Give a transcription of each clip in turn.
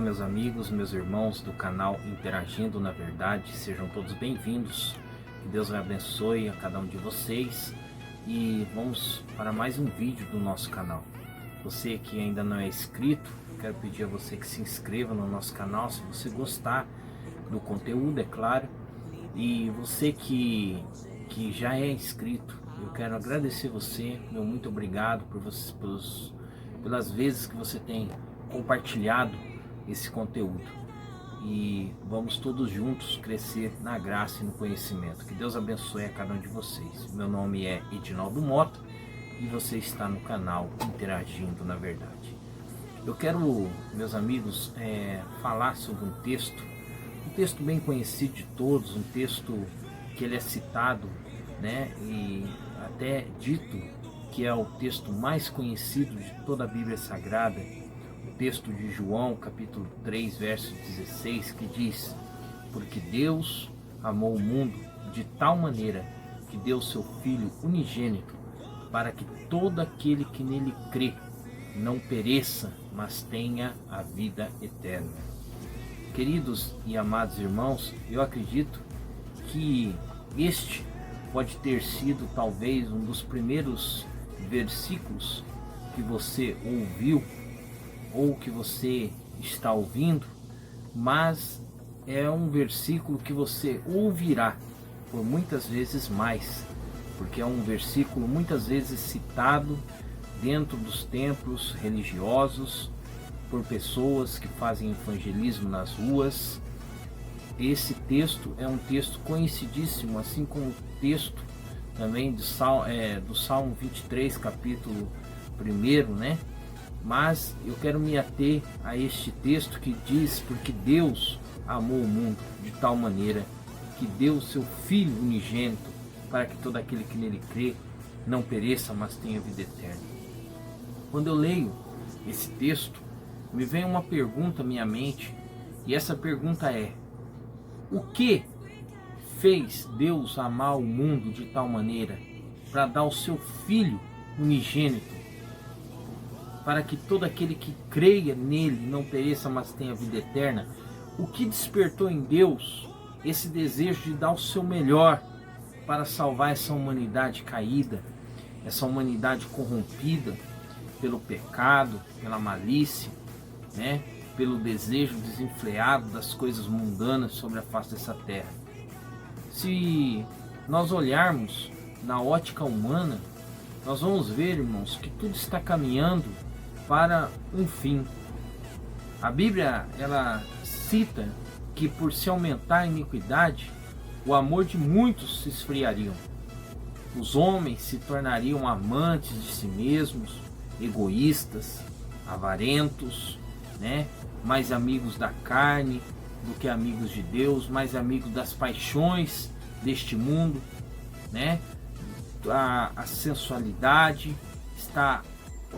meus amigos, meus irmãos do canal Interagindo na Verdade, sejam todos bem-vindos. Que Deus abençoe a cada um de vocês e vamos para mais um vídeo do nosso canal. Você que ainda não é inscrito, quero pedir a você que se inscreva no nosso canal se você gostar do conteúdo, é claro. E você que já é inscrito, eu quero agradecer você, meu muito obrigado pelas vezes que você tem compartilhado esse conteúdo. E vamos todos juntos crescer na graça e no conhecimento. Que Deus abençoe a cada um de vocês. Meu nome é Edinaldo Mota e você está no canal Interagindo na Verdade. Eu quero, meus amigos, falar sobre um texto bem conhecido de todos, um texto que ele é citado, né, e até dito que é o texto mais conhecido de toda a Bíblia Sagrada, o texto de João, capítulo 3, verso 16, que diz: porque Deus amou o mundo de tal maneira que deu seu Filho unigênito, para que todo aquele que nele crê não pereça, mas tenha a vida eterna. Queridos e amados irmãos, eu acredito que este pode ter sido talvez um dos primeiros versículos que você ouviu ou que você está ouvindo, mas é um versículo que você ouvirá por muitas vezes mais, porque é um versículo muitas vezes citado dentro dos templos religiosos por pessoas que fazem evangelismo nas ruas. Esse texto é um texto conhecidíssimo, assim como o texto também do Salmo 23, capítulo 1, né? Mas eu quero me ater a este texto que diz: porque Deus amou o mundo de tal maneira que deu o seu Filho unigênito, para que todo aquele que nele crê não pereça, mas tenha vida eterna. Quando eu leio esse texto, me vem uma pergunta à minha mente, e essa pergunta é: o que fez Deus amar o mundo de tal maneira para dar o seu Filho unigênito, para que todo aquele que creia nele não pereça, mas tenha vida eterna? O que despertou em Deus esse desejo de dar o seu melhor para salvar essa humanidade caída, essa humanidade corrompida pelo pecado, pela malícia, né? Pelo desejo desenfreado das coisas mundanas sobre a face dessa terra? Se nós olharmos na ótica humana, nós vamos ver, irmãos, que tudo está caminhando para um fim. A Bíblia, ela cita que por se aumentar a iniquidade, o amor de muitos se esfriariam. Os homens se tornariam amantes de si mesmos, egoístas, avarentos, né? Mais amigos da carne do que amigos de Deus, mais amigos das paixões deste mundo, né? A sensualidade está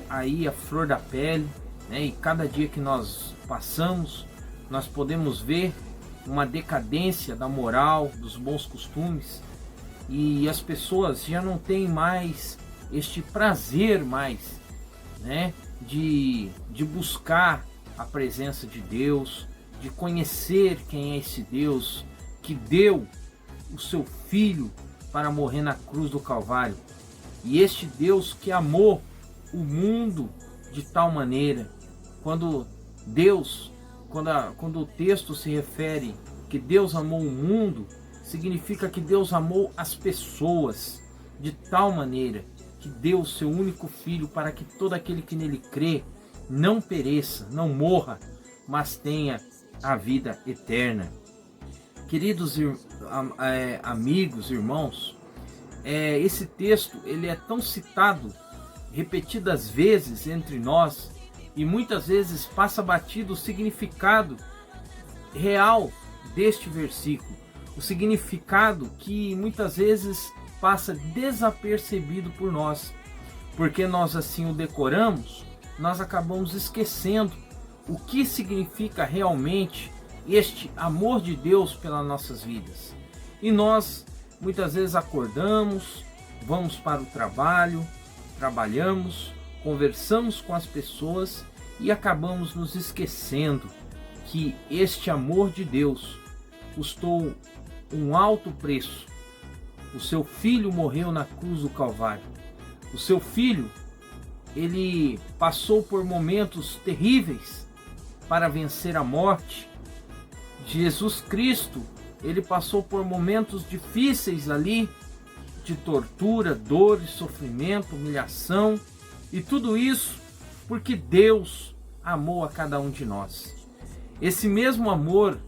aí à flor da pele, né? E cada dia que nós passamos, nós podemos ver uma decadência da moral, dos bons costumes, e as pessoas já não têm mais este prazer né? De buscar a presença de Deus, de conhecer quem é esse Deus que deu o seu Filho para morrer na cruz do Calvário. E este Deus que amou o mundo de tal maneira. Quando o texto se refere que Deus amou o mundo, significa que Deus amou as pessoas de tal maneira que deu o seu único Filho para que todo aquele que nele crê não pereça, não morra, mas tenha a vida eterna. Queridos amigos, irmãos, esse texto ele é tão citado repetidas vezes entre nós, e muitas vezes passa batido o significado real deste versículo, o significado que muitas vezes passa desapercebido por nós, porque nós assim o decoramos, nós acabamos esquecendo o que significa realmente este amor de Deus pelas nossas vidas. E nós muitas vezes acordamos, vamos para o trabalho, trabalhamos, conversamos com as pessoas e acabamos nos esquecendo que este amor de Deus custou um alto preço. O seu filho morreu na cruz do Calvário. O seu filho, ele passou por momentos terríveis para vencer a morte. Jesus Cristo, ele passou por momentos difíceis ali, de tortura, dor, sofrimento, humilhação, e tudo isso porque Deus amou a cada um de nós. Esse mesmo amor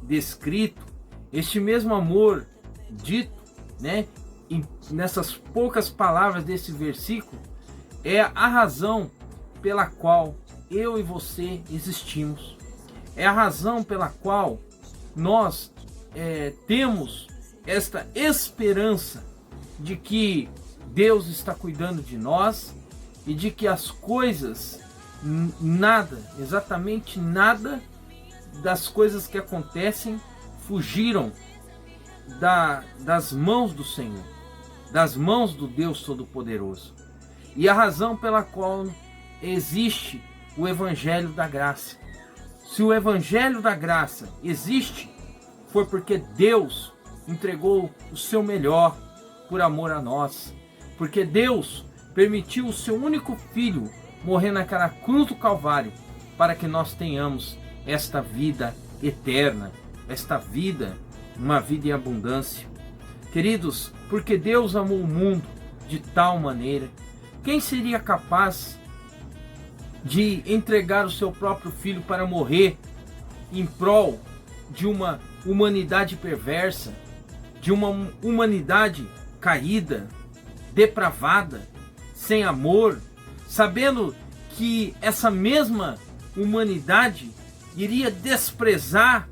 descrito, este mesmo amor dito, nessas poucas palavras desse versículo, é a razão pela qual eu e você existimos. É a razão pela qual nós temos esta esperança de que Deus está cuidando de nós e de que as coisas, nada, exatamente nada das coisas que acontecem fugiram das mãos do Senhor, das mãos do Deus Todo-Poderoso. E a razão pela qual existe o Evangelho da Graça. Se o Evangelho da Graça existe, foi porque Deus entregou o seu melhor por amor a nós. Porque Deus permitiu o seu único filho morrer naquela cruz do Calvário para que nós tenhamos esta vida eterna, esta vida, uma vida em abundância. Queridos, porque Deus amou o mundo de tal maneira, quem seria capaz de entregar o seu próprio filho para morrer em prol de uma humanidade perversa, de uma humanidade caída, depravada, sem amor, sabendo que essa mesma humanidade iria desprezar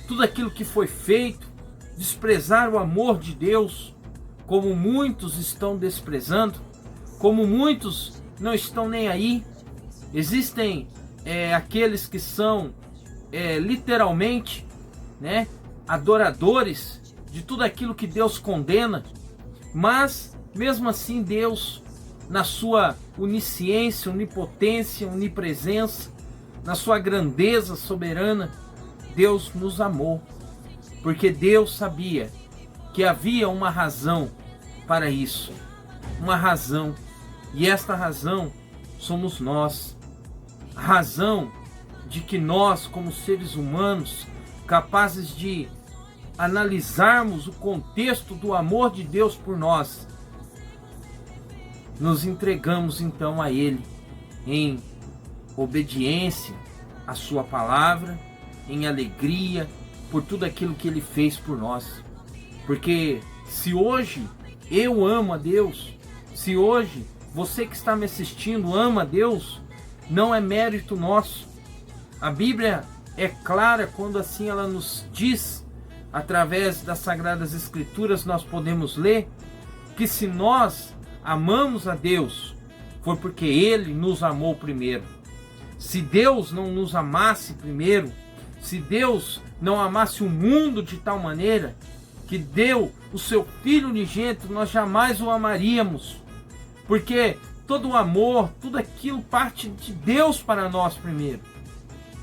tudo aquilo que foi feito, desprezar o amor de Deus, como muitos estão desprezando, como muitos não estão nem aí. Existem aqueles que são literalmente adoradores de tudo aquilo que Deus condena, mas mesmo assim Deus, na sua onisciência, onipotência, onipresença, na sua grandeza soberana, Deus nos amou, porque Deus sabia que havia uma razão para isso, uma razão, e esta razão somos nós, a razão de que nós, como seres humanos, capazes de analisarmos o contexto do amor de Deus por nós, nos entregamos então a Ele em obediência à sua palavra, em alegria por tudo aquilo que Ele fez por nós. Porque se hoje eu amo a Deus, se hoje você que está me assistindo ama a Deus, não é mérito nosso. A Bíblia é clara quando assim ela nos diz, através das Sagradas Escrituras nós podemos ler, que se nós amamos a Deus, foi porque Ele nos amou primeiro. Se Deus não nos amasse primeiro, se Deus não amasse o mundo de tal maneira que deu o seu Filho unigênito, nós jamais o amaríamos. Porque todo o amor, tudo aquilo parte de Deus para nós primeiro.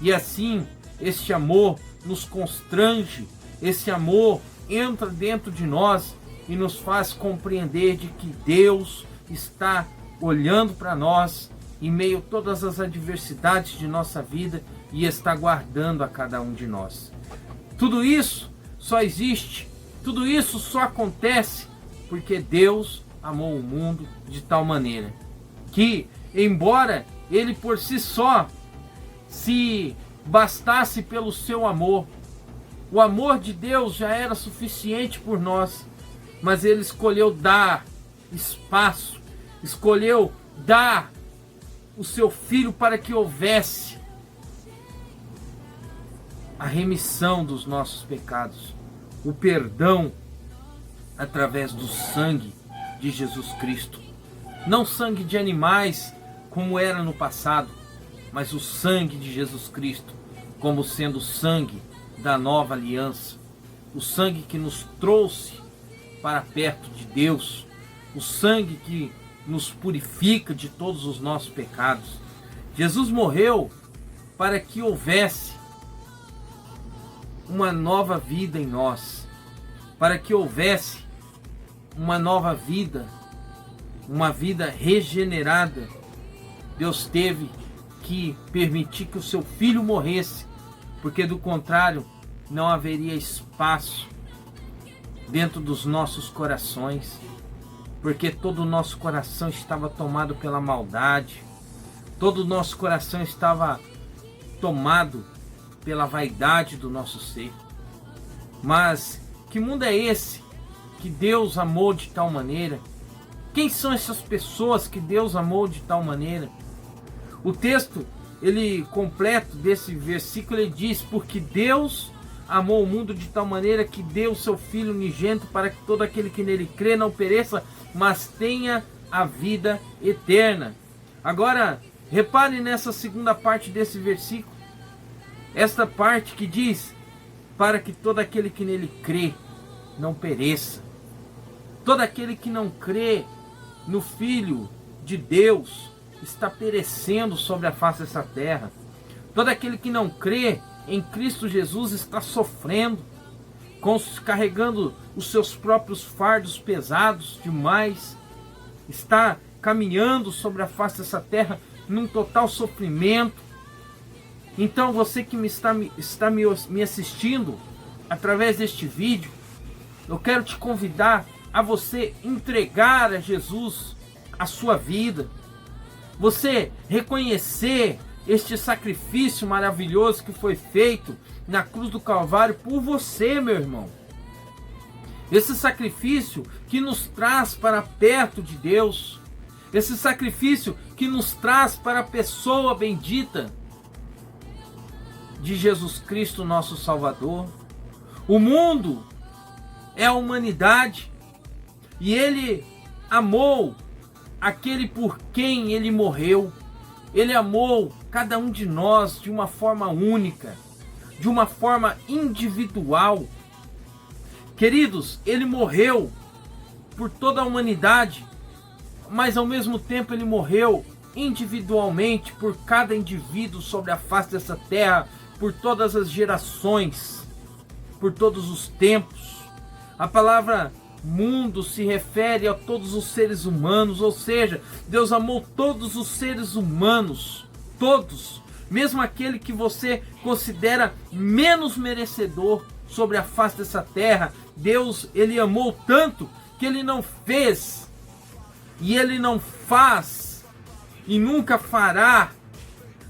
E assim, este amor nos constrange, esse amor entra dentro de nós e nos faz compreender de que Deus está olhando para nós em meio a todas as adversidades de nossa vida e está guardando a cada um de nós. Tudo isso só existe, tudo isso só acontece porque Deus amou o mundo de tal maneira que, embora Ele por si só se bastasse pelo seu amor, o amor de Deus já era suficiente por nós, mas Ele escolheu dar espaço, escolheu dar o seu Filho para que houvesse a remissão dos nossos pecados, o perdão através do sangue de Jesus Cristo. Não sangue de animais como era no passado, mas o sangue de Jesus Cristo como sendo o sangue da nova aliança, o sangue que nos trouxe para perto de Deus, o sangue que nos purifica de todos os nossos pecados. Jesus morreu para que houvesse uma nova vida em nós. Para que houvesse uma nova vida, uma vida regenerada, Deus teve que permitir que o seu filho morresse, porque do contrário não haveria espaço dentro dos nossos corações, porque todo o nosso coração estava tomado pela maldade, todo o nosso coração estava tomado pela vaidade do nosso ser. Mas que mundo é esse que Deus amou de tal maneira? Quem são essas pessoas que Deus amou de tal maneira? O texto, ele completo desse versículo, ele diz: porque Deus amou o mundo de tal maneira que deu o seu Filho unigênito para que todo aquele que nele crê não pereça, mas tenha a vida eterna. Agora, repare nessa segunda parte desse versículo, esta parte que diz: para que todo aquele que nele crê não pereça. Todo aquele que não crê no Filho de Deus está perecendo sobre a face dessa terra. Todo aquele que não crê em Cristo Jesus está sofrendo, carregando os seus próprios fardos pesados demais, está caminhando sobre a face dessa terra num total sofrimento. Então você que está me assistindo através deste vídeo, eu quero te convidar a você entregar a Jesus a sua vida, você reconhecer este sacrifício maravilhoso que foi feito na cruz do Calvário por você, meu irmão. Esse sacrifício que nos traz para perto de Deus, esse sacrifício que nos traz para a pessoa bendita de Jesus Cristo, nosso Salvador. O mundo é a humanidade e Ele amou aquele por quem Ele morreu. Ele amou cada um de nós de uma forma única, de uma forma individual. Queridos, Ele morreu por toda a humanidade, mas ao mesmo tempo Ele morreu individualmente por cada indivíduo sobre a face dessa terra, por todas as gerações, por todos os tempos. A palavra mundo se refere a todos os seres humanos, ou seja, Deus amou todos os seres humanos, todos, mesmo aquele que você considera menos merecedor sobre a face dessa terra. Deus, Ele amou tanto que Ele não fez, e Ele não faz, e nunca fará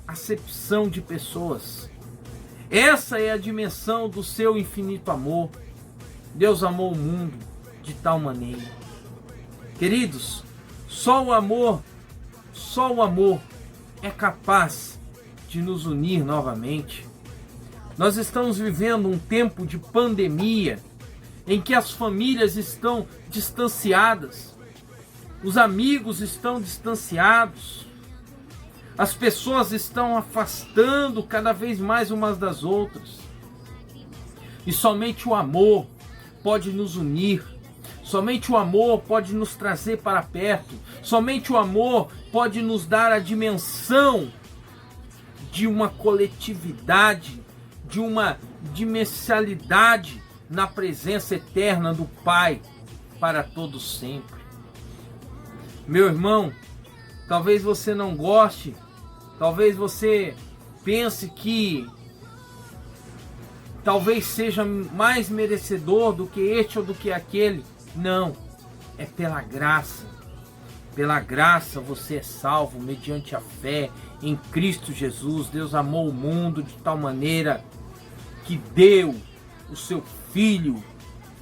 acepção de pessoas. Essa é a dimensão do seu infinito amor. Deus amou o mundo de tal maneira. Queridos, só o amor é capaz de nos unir novamente. Nós estamos vivendo um tempo de pandemia em que as famílias estão distanciadas, os amigos estão distanciados, as pessoas estão afastando cada vez mais umas das outras. E somente o amor pode nos unir. Somente o amor pode nos trazer para perto. Somente o amor pode nos dar a dimensão de uma coletividade, de uma dimensionalidade na presença eterna do Pai para todos sempre. Meu irmão, talvez você não goste, talvez você pense que talvez seja mais merecedor do que este ou do que aquele. Não, é pela graça. Pela graça você é salvo mediante a fé em Cristo Jesus. Deus amou o mundo de tal maneira que deu o seu Filho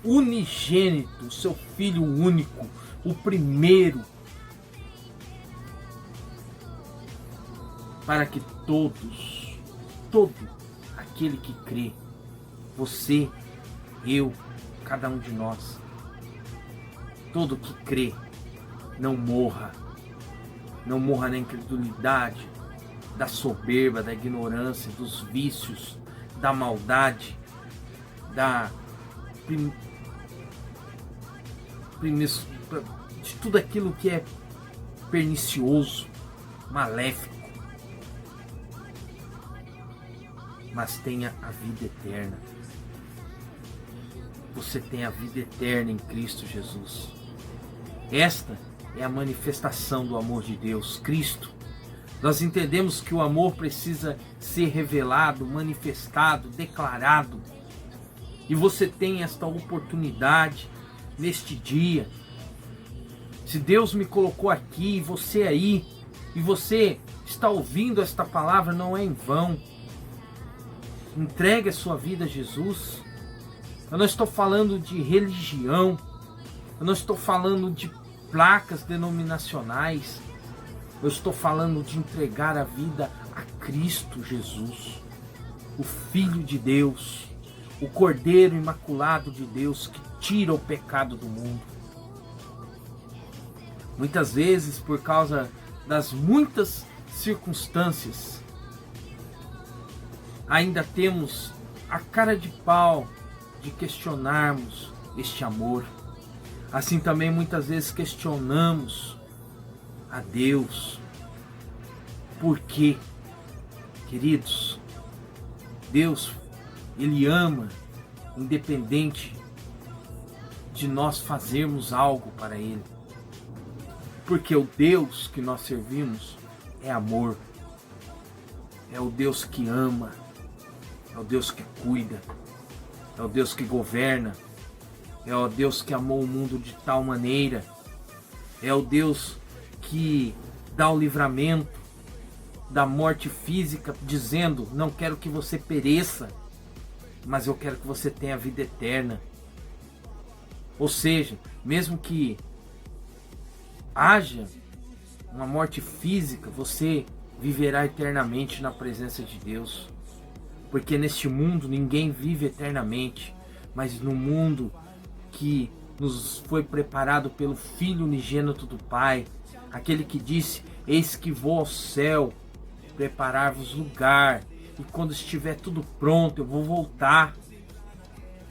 unigênito, o seu Filho único, o primeiro, para que todo aquele que crê, você, eu, cada um de nós, todo que crê, não morra na incredulidade, da soberba, da ignorância, dos vícios, da maldade, de tudo aquilo que é pernicioso, maléfico, mas tenha a vida eterna. você tem a vida eterna em Cristo Jesus. Esta é a manifestação do amor de Deus, Cristo. Nós entendemos que o amor precisa ser revelado, manifestado, declarado. E você tem esta oportunidade neste dia. Se Deus me colocou aqui, você aí, e você está ouvindo esta palavra, não é em vão. Entregue a sua vida a Jesus. Eu não estou falando de religião, eu não estou falando de placas denominacionais, eu estou falando de entregar a vida a Cristo Jesus, o Filho de Deus, o Cordeiro Imaculado de Deus que tira o pecado do mundo. Muitas vezes, por causa das muitas circunstâncias, ainda temos a cara de pau de questionarmos este amor. Assim também muitas vezes questionamos a Deus. Por quê? Queridos, Deus, Ele ama, independente de nós fazermos algo para Ele. Porque o Deus que nós servimos é amor. É o Deus que ama. É o Deus que cuida. É o Deus que governa. É o Deus que amou o mundo de tal maneira. É o Deus que dá o livramento da morte física, dizendo: não quero que você pereça, mas eu quero que você tenha vida eterna. Ou seja, mesmo que haja uma morte física, você viverá eternamente na presença de Deus. Porque neste mundo ninguém vive eternamente, mas no mundo que nos foi preparado pelo Filho unigênito do Pai, aquele que disse: eis que vou ao céu preparar-vos lugar, e quando estiver tudo pronto eu vou voltar.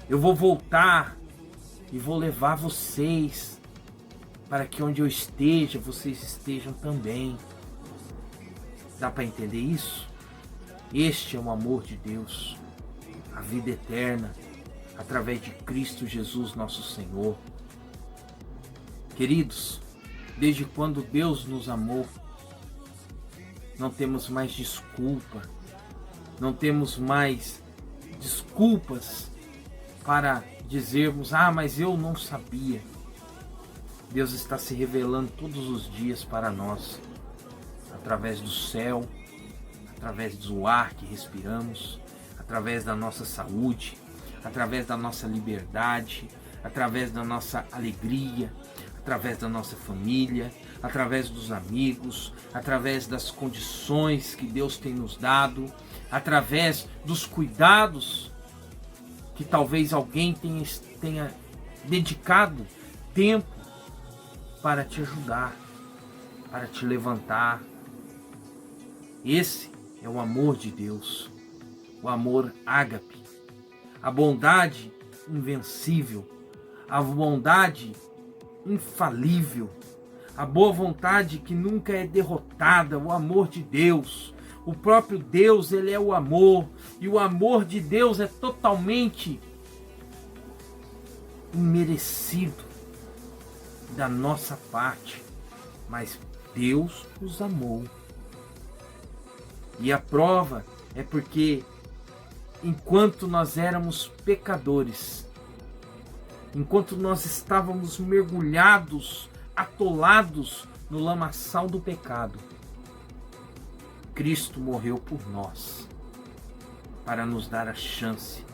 Eu vou voltar e vou levar vocês para que onde eu esteja, vocês estejam também. Dá para entender isso? Este é o amor de Deus, a vida eterna, através de Cristo Jesus, nosso Senhor. Queridos, desde quando Deus nos amou, não temos mais desculpa, não temos mais desculpas para dizermos: ah, mas eu não sabia. Deus está se revelando todos os dias para nós, através do céu, através do ar que respiramos, através da nossa saúde, através da nossa liberdade, através da nossa alegria, através da nossa família, através dos amigos, através das condições que Deus tem nos dado, através dos cuidados que talvez alguém tenha dedicado tempo para te ajudar, para te levantar. Esse é o amor de Deus, o amor ágape, a bondade invencível, a bondade infalível, a boa vontade que nunca é derrotada, o amor de Deus. O próprio Deus, Ele é o amor, e o amor de Deus é totalmente imerecido da nossa parte, mas Deus nos amou. E a prova é porque enquanto nós éramos pecadores, enquanto nós estávamos mergulhados, atolados no lamaçal do pecado, Cristo morreu por nós, para nos dar a chance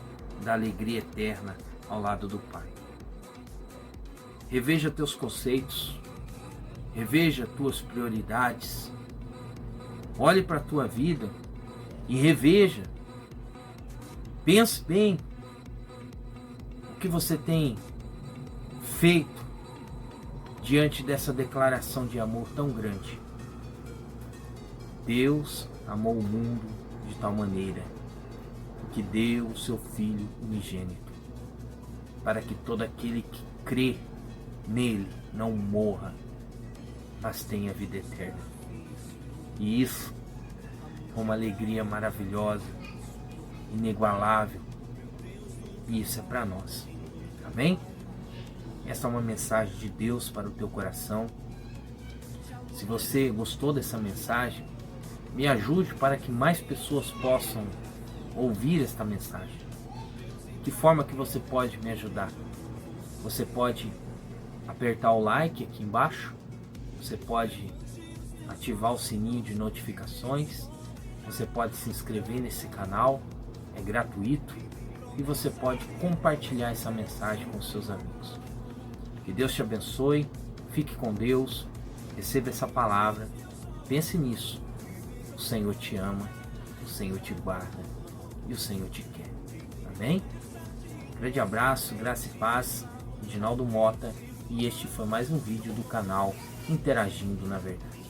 da alegria eterna ao lado do Pai. Reveja teus conceitos, reveja tuas prioridades, olhe para a tua vida e reveja. Pense bem o que você tem feito diante dessa declaração de amor tão grande. Deus amou o mundo de tal maneira que deu o seu Filho unigênito, para que todo aquele que crê nele não morra, mas tenha vida eterna. E isso é uma alegria maravilhosa, inigualável. E isso é para nós. Amém? Essa é uma mensagem de Deus para o teu coração. Se você gostou dessa mensagem, me ajude para que mais pessoas possam ouvir esta mensagem. De forma que você pode me ajudar? Você pode apertar o like aqui embaixo, você pode ativar o sininho de notificações, você pode se inscrever nesse canal, é gratuito, e você pode compartilhar essa mensagem com seus amigos. Que Deus te abençoe, fique com Deus, receba essa palavra, pense nisso. O Senhor te ama, o Senhor te guarda e o Senhor te quer. Amém? Grande abraço, graça e paz, Reginaldo Mota, e este foi mais um vídeo do canal Interagindo na Verdade.